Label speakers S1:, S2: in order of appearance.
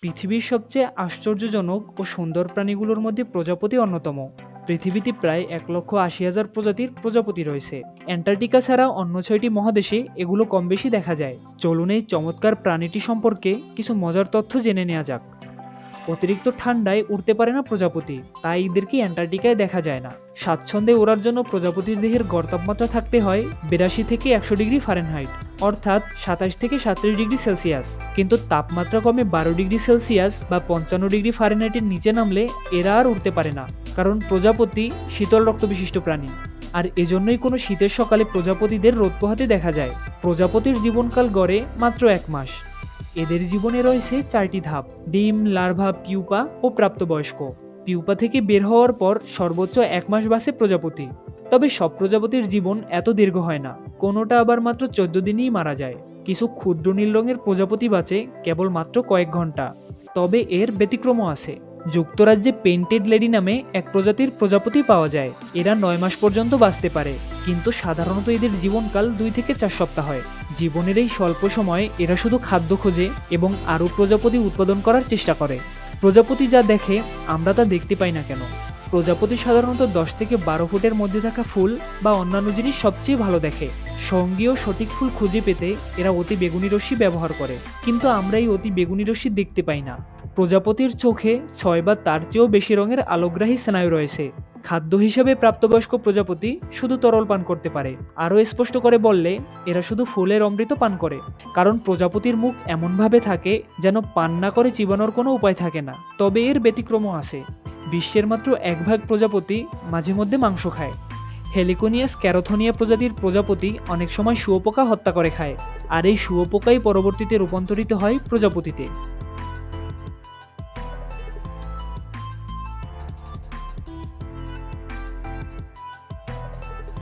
S1: পৃথিবীর সবচেয়ে আশ্চর্যজনক ও সুন্দর প্রাণীগুলোর মধ্যে প্রজাপতি অন্যতম। পৃথিবীতে প্রায় 1,80,000 প্রজাতির প্রজাপতি রয়েছে। অ্যান্টার্কটিকা ছাড়া অন্য 6টি মহাদেশে এগুলো কম বেশি দেখা যায়। চলুন এই চমৎকার প্রাণীটি সম্পর্কে কিছু মজার তথ্য জেনে নেওয়া যাক। অতিরিক্ত ঠান্ডায় উড়তে পারে না প্রজাপতি, তাই এদেরকে অ্যান্টার্কটিকায় দেখা যায় না। স্বাচ্ছন্দ্যে ওড়ার জন্য প্রজাপতির দেহের গড় তাপমাত্রা থাকতে হয় 82 থেকে 100 ডিগ্রি ফারেনহাইট, অর্থাৎ 27 থেকে 37 ডিগ্রি সেলসিয়াস। কিন্তু তাপমাত্রা কমে 12 ডিগ্রি সেলসিয়াস বা 55 ডিগ্রি ফারেনহাইটের নিচে নামলে এরা আর উড়তে পারে না, কারণ প্রজাপতি শীতল রক্ত বিশিষ্ট প্রাণী। আর এজন্যই কোনো শীতের সকালে প্রজাপতিদের রোদ পোহাতে দেখা যায়। প্রজাপতির জীবনকাল গড়ে মাত্র 1 মাস। এদের জীবনে রয়েছে 4টি ধাপ: ডিম, লার্ভা, পিউপা ও প্রাপ্তবয়স্ক। পিউপা থেকে বের হওয়ার পর সর্বোচ্চ 1 মাস বাঁচে প্রজাপতি। তবে সব প্রজাপতির জীবন এত দীর্ঘ হয় না, কোনোটা আবার মাত্র 14 দিনেই মারা যায়। কিছু ক্ষুদ্র নীল রঙের প্রজাপতি বাঁচে কেবল মাত্র কয়েক ঘন্টা। তবে এর ব্যতিক্রমও আছে। যুক্তরাজ্যে পেইন্টেড লেডি নামে এক প্রজাতির প্রজাপতি পাওয়া যায়। এরা 9 মাস পর্যন্ত বাঁচতে পারে, কিন্তু সাধারণত এদের জীবনকাল 2 থেকে 4 সপ্তাহ হয়। জীবনের এই স্বল্প সময়ে এরা শুধু খাদ্য খোঁজে এবং আরও প্রজাপতি উৎপাদন করার চেষ্টা করে। প্রজাপতি যা দেখে আমরা তা দেখতে পাই না কেন? প্রজাপতি সাধারণত 10 থেকে 12 ফুটের মধ্যে থাকা ফুল বা অন্যান্য জিনিস সবচেয়ে ভালো দেখে। সঙ্গীয় সঠিক ফুল খুঁজে পেতে এরা অতি বেগুনি রশ্মি ব্যবহার করে, কিন্তু আমরা এই অতি বেগুনি রশ্মি দেখতে পাই না। প্রজাপতির চোখে 6 বা তার চেয়েও বেশি রঙের আলোগ্রাহী স্নায়ু রয়েছে। খাদ্য হিসেবে প্রাপ্তবয়স্ক প্রজাপতি শুধু তরল পান করতে পারে। আরও স্পষ্ট করে বললে এরা শুধু ফুলের অমৃত পান করে, কারণ প্রজাপতির মুখ এমনভাবে থাকে যেন পান না করে চিবানোর কোনো উপায় থাকে না। তবে এর ব্যতিক্রমও আছে। বিশ্বের মাত্র 1 ভাগ প্রজাপতি মাঝে মধ্যে মাংস খায়। হেলিকোনিয়াস ক্যারোথোনিয়া প্রজাতির প্রজাপতি অনেক সময় শুঁয়োপোকা হত্যা করে খায়, আর এই শুঁয়োপোকাই পরবর্তীতে রূপান্তরিত হয় প্রজাপতিতে।